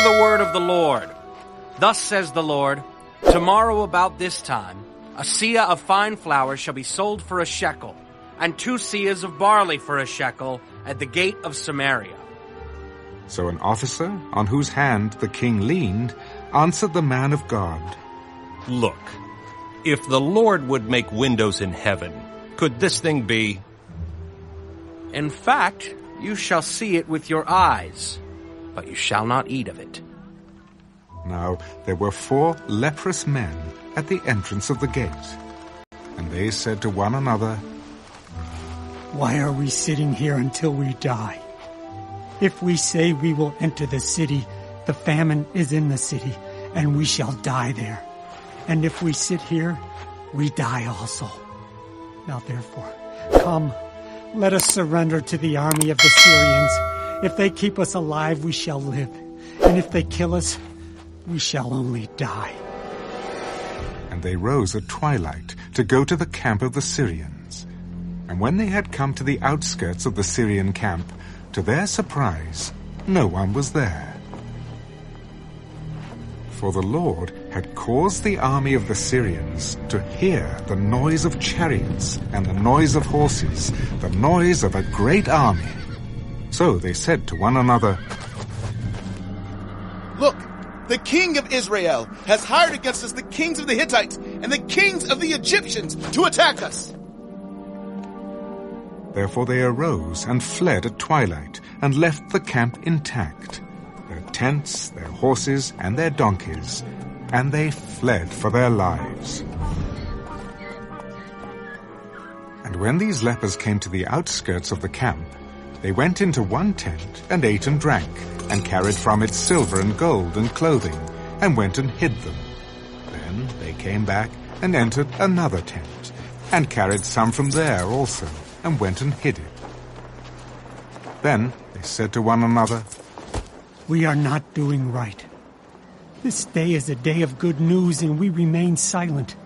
the word of the Lord. Thus says the Lord, tomorrow about this time, a seah of fine flour shall be sold for a shekel, and 2 seahs of barley for a shekel at the gate of Samaria. So an officer, on whose hand the king leaned, answered the man of God, Look, if the Lord would make windows in heaven, could this thing be? In fact, you shall see it with your eyes, but you shall not eat of it. Now there were 4 leprous men at the entrance of the gate. And they said to one another, Why are we sitting here until we die? If we say we will enter the city, the famine is in the city, and we shall die there. And if we sit here, we die also. Now therefore, come, let us surrender to the army of the Syrians. If they keep us alive, we shall live. And if they kill us, we shall only die. And they rose at twilight to go to the camp of the Syrians. And when they had come to the outskirts of the Syrian camp, to their surprise, no one was there. For the Lord had caused the army of the Syrians to hear the noise of chariots and the noise of horses, the noise of a great army. So they said to one another, Look, the king of Israel has hired against us the kings of the Hittites and the kings of the Egyptians to attack us. Therefore they arose and fled at twilight and left the camp intact, their tents, their horses, and their donkeys, and they fled for their lives. And when these lepers came to the outskirts of the camp, they went into one tent and ate and drank, and carried from it silver and gold and clothing, and went and hid them. Then they came back and entered another tent, and carried some from there also, and went and hid it. Then they said to one another, We are not doing right. This day is a day of good news, and we remain silent.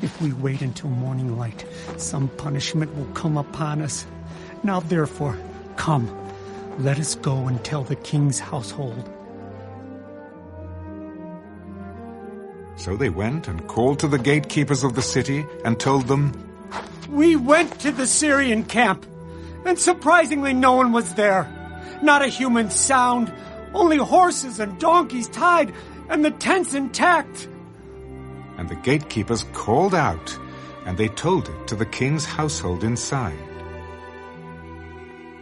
If we wait until morning light, some punishment will come upon us. Now therefore, come, let us go and tell the king's household. So they went and called to the gatekeepers of the city and told them, We went to the Syrian camp, and surprisingly no one was there. Not a human sound, only horses and donkeys tied, and the tents intact. And the gatekeepers called out, and they told it to the king's household inside.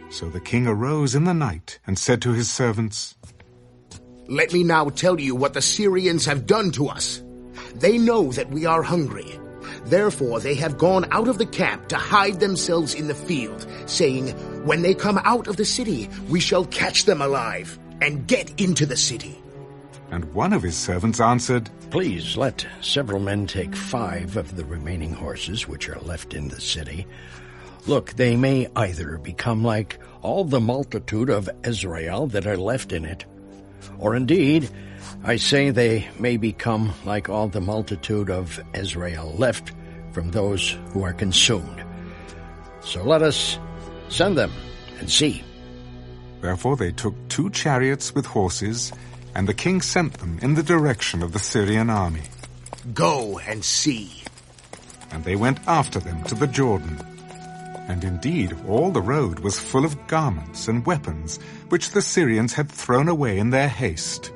So the king arose in the night and said to his servants, Let me now tell you what the Syrians have done to us. They know that we are hungry. Therefore they have gone out of the camp to hide themselves in the field, saying, When they come out of the city, we shall catch them alive and get into the city. And one of his servants answered, Please let several men take 5 of the remaining horses which are left in the city. Look, they may either become like all the multitude of Israel that are left in it, or indeed, I say they may become like all the multitude of Israel left from those who are consumed. So let us send them and see. Therefore they took 2 chariots with horses, and the king sent them in the direction of the Syrian army. Go and see. And they went after them to the Jordan. And indeed all the road was full of garments and weapons, which the Syrians had thrown away in their haste.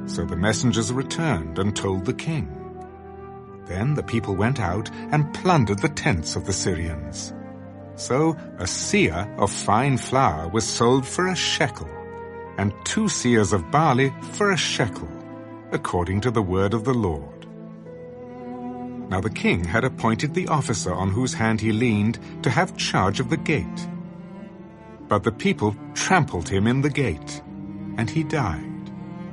So the messengers returned and told the king. Then the people went out and plundered the tents of the Syrians. So a seah of fine flour was sold for a shekel, and 2 seahs of barley for a shekel, according to the word of the Lord. Now the king had appointed the officer on whose hand he leaned to have charge of the gate. But the people trampled him in the gate, and he died,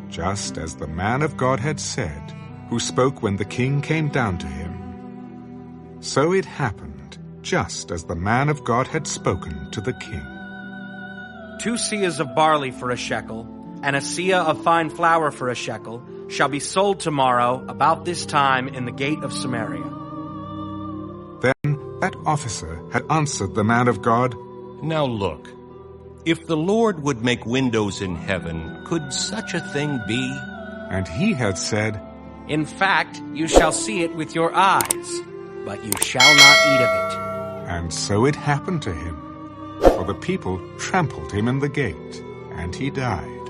just as the man of God had said, who spoke when the king came down to him. So it happened, just as the man of God had spoken to the king. 2 seahs of barley for a shekel, and a seah of fine flour for a shekel, shall be sold tomorrow about this time in the gate of Samaria. Then that officer had answered the man of God, Now look, If the Lord would make windows in heaven, could such a thing be? And he had said, In fact, you shall see it with your eyes, but you shall not eat of it. and so it happened to him. For the people trampled him in the gate, and he died.